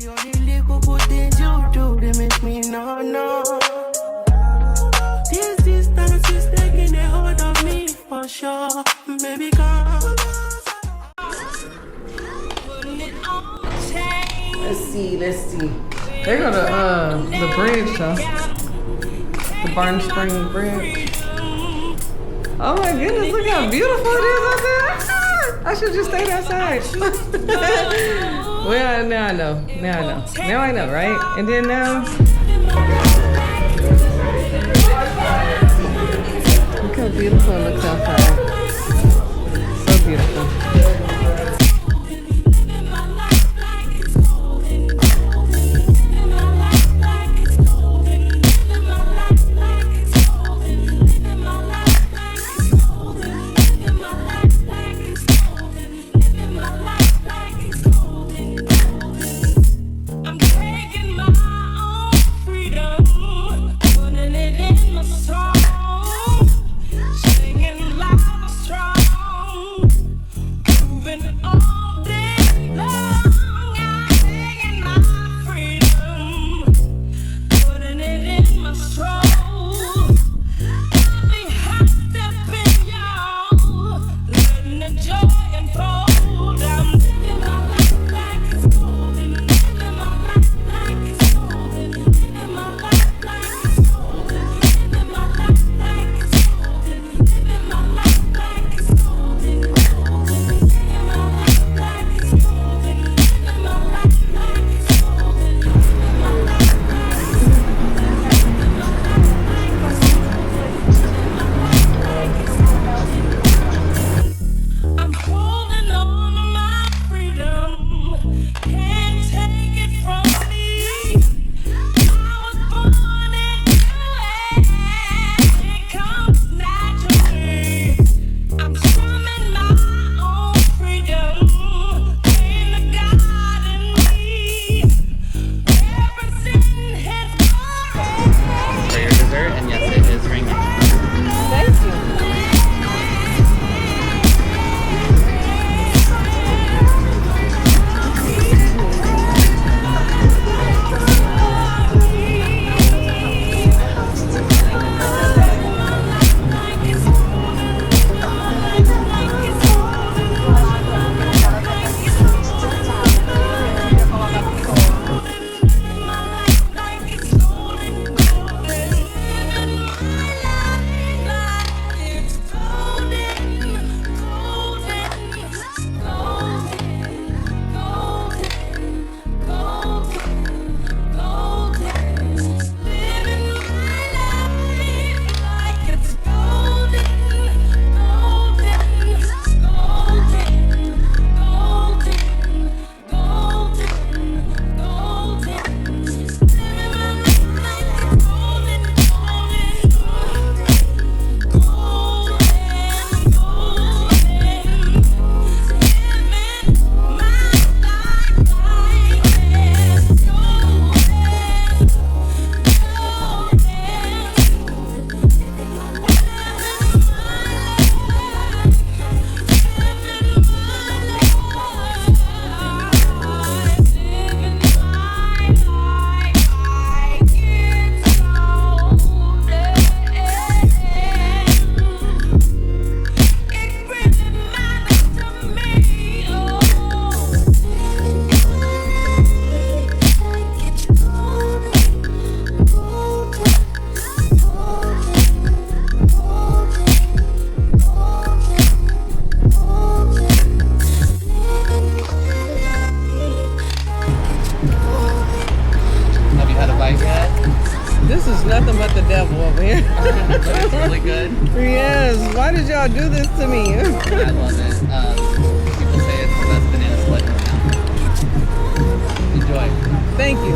All the little good things you do, they make me no. This distance is taking a hold of me for sure. Baby, come. Let's see. They go to the bridge though. The Barn Spring Bridge. Oh my goodness, look how beautiful it is out there. I should just stay outside. Well, now I know. Now I know, right? And then now. Look how beautiful it looks outside. So beautiful. nothing but the devil over here. It's really good. Yes. Why did y'all do this to me? I love it. People say it's the best banana split in town. Enjoy. Thank you.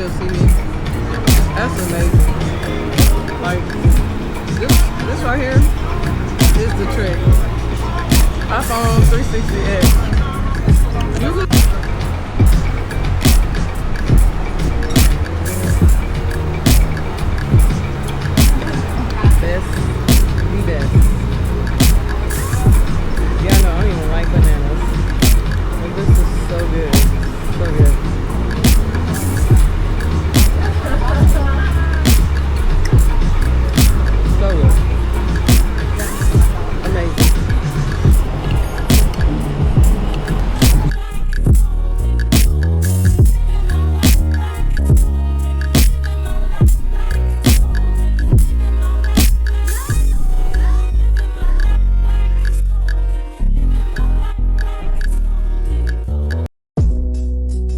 still see me. That's amazing. Like, this right here is the trick. iPhone 360X. Best, the best. Yeah, I know, I don't even like bananas. But this is so good. So good. So good. Amazing.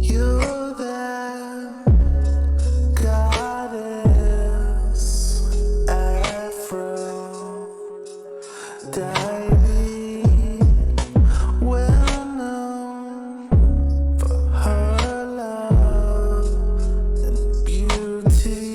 You're the goddess, Aphrodite, well known for her love and beauty.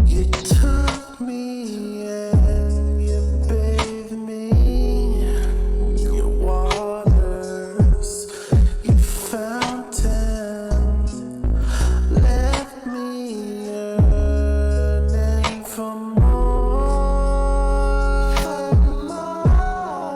You took me and you bathed me. Your waters, your fountain, left me yearning for more.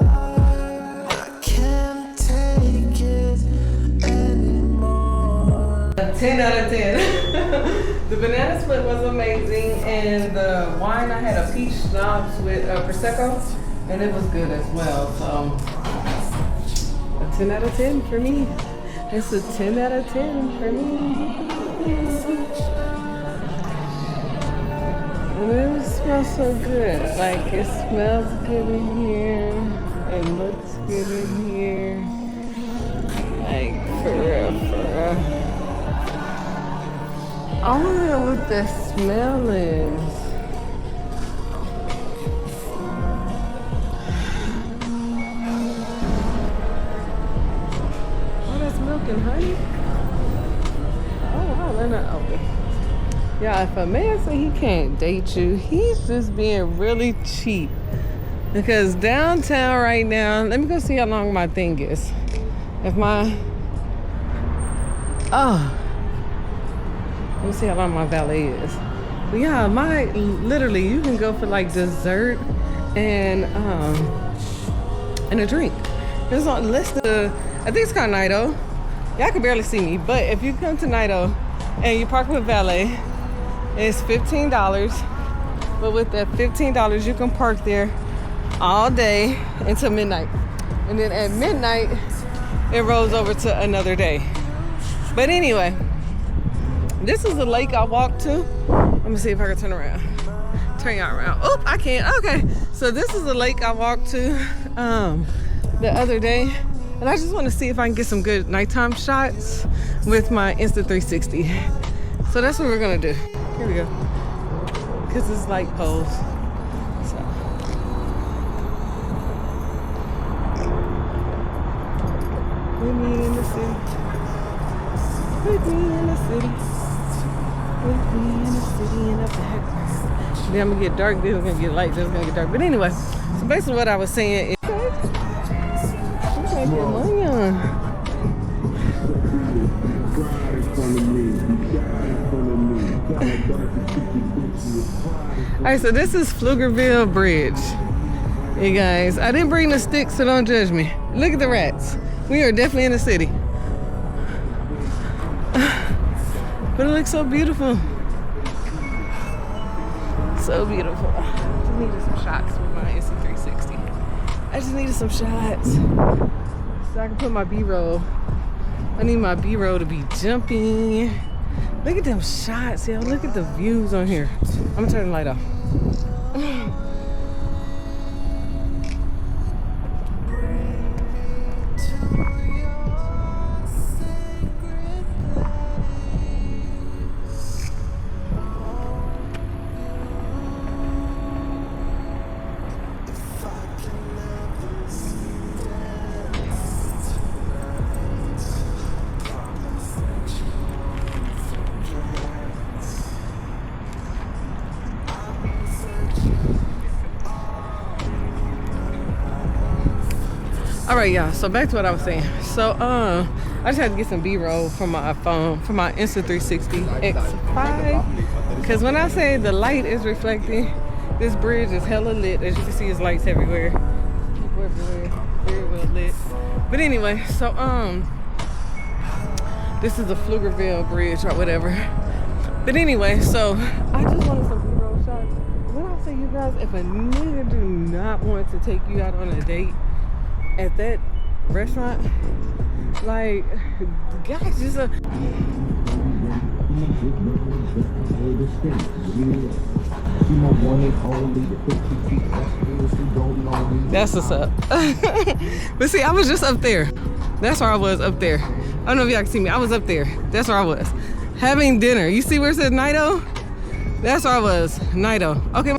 I can't take it anymore. 10 out of 10. The banana split was amazing, and the wine, I had a peach schnapps with Prosecco, and it was good as well. So, a 10 out of 10 for me. It's a 10 out of 10 for me. And it smells so good. Like, it smells good in here. It looks good in here. Like, for real, for real. I wonder what the smell is. Oh, that's milk and honey? Oh, wow, they're not open. Yeah, if a man say he can't date you, he's just being really cheap. Because downtown right now, let me go see how long my thing is. If my, let me see how long my valet is. But yeah, literally, you can go for like dessert and a drink. It's on less than, I think it's called Nido. Y'all can barely see me, but if you come to Nido and you park with valet, it's $15. But with that $15, you can park there all day until midnight. And then at midnight, it rolls over to another day. But anyway, this is the lake I walked to. Let me see if I can turn around. Turn y'all around. Oh, I can't. Okay. So this is the lake I walked to the other day. And I just want to see if I can get some good nighttime shots with my Insta360. So that's what we're going to do. Here we go. Because it's light poles. So. With me in the city. With me in the city. With me in the city in the background. Then I'm gonna get dark, then it's gonna get light, then it's gonna get dark. But anyway, so basically what I was saying is, you gotta get money on. Alright, so this is Pflugerville Bridge. Hey guys, I didn't bring the sticks, so don't judge me. Look at the rats. We are definitely in the city. But it looks so beautiful. So beautiful. I just needed some shots with my Insta360. I just needed some shots so I can put my B-roll. I need my B-roll to be jumping. Look at them shots, yo. Look at the views on here. I'm gonna turn the light off. All right, y'all. So back to what I was saying. So I just had to get some B-roll from my phone, from my Insta360 X5. Because when I say the light is reflecting, this bridge is hella lit. As you can see, there's lights everywhere. People everywhere. Very well lit. But anyway, so this is the Pflugerville bridge or whatever. But anyway, so I just wanted some B-roll shots. When I say you guys, if a nigga do not want to take you out on a date at that restaurant, like, guys, just that's what's up. But see, I was just up there. That's where I was, up there. I don't know if y'all can see me. I was up there. That's where I was. Having dinner. You see where it says Nido? That's where I was. Nido. Okay.